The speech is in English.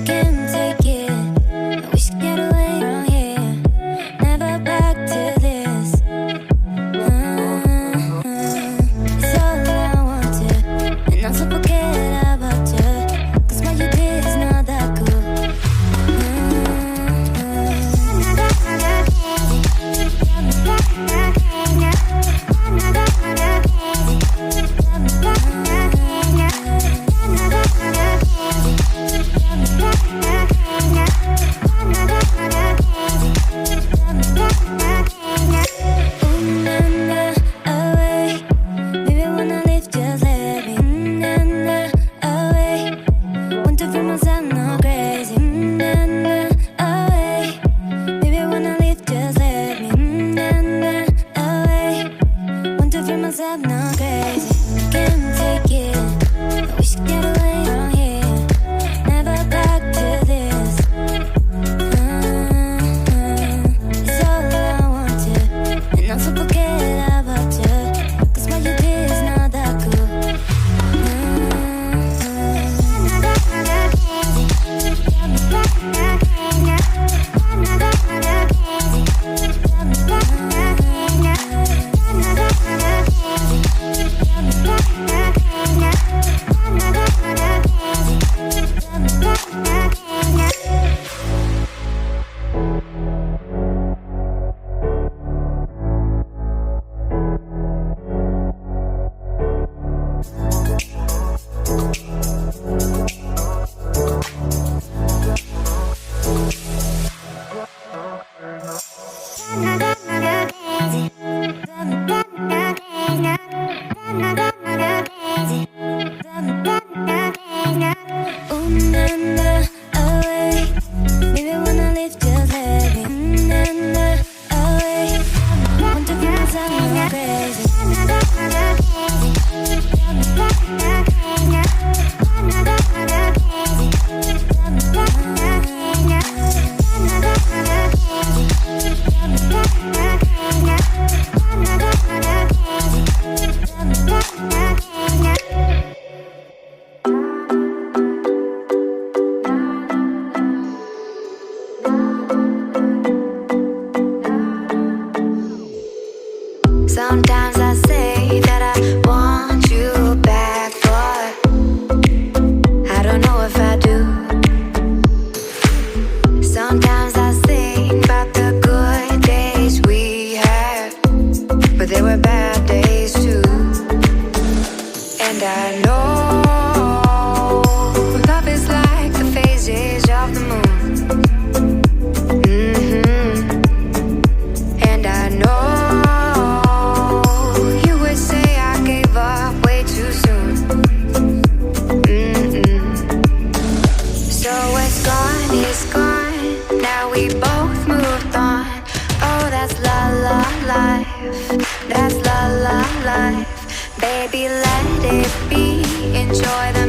can't take it. I wish I get away from here. Never back to this. It's all I wanted, and also forget about you. 'Cause what you did is not that cool. I'm not crazy, can't take it. I wish I could get away from here. Never back to this. It's all I wanted, and also forget about you. 'Cause what you did is not that cool. Sometimes I say that I want you back, but I don't know if I do. Sometimes I think about the good days we had, but there were bad days too. And I know love is like the phases of the moon. And I know it's gone, now we both moved on. Oh, that's la la life, that's la la life. Baby, let it be, enjoy the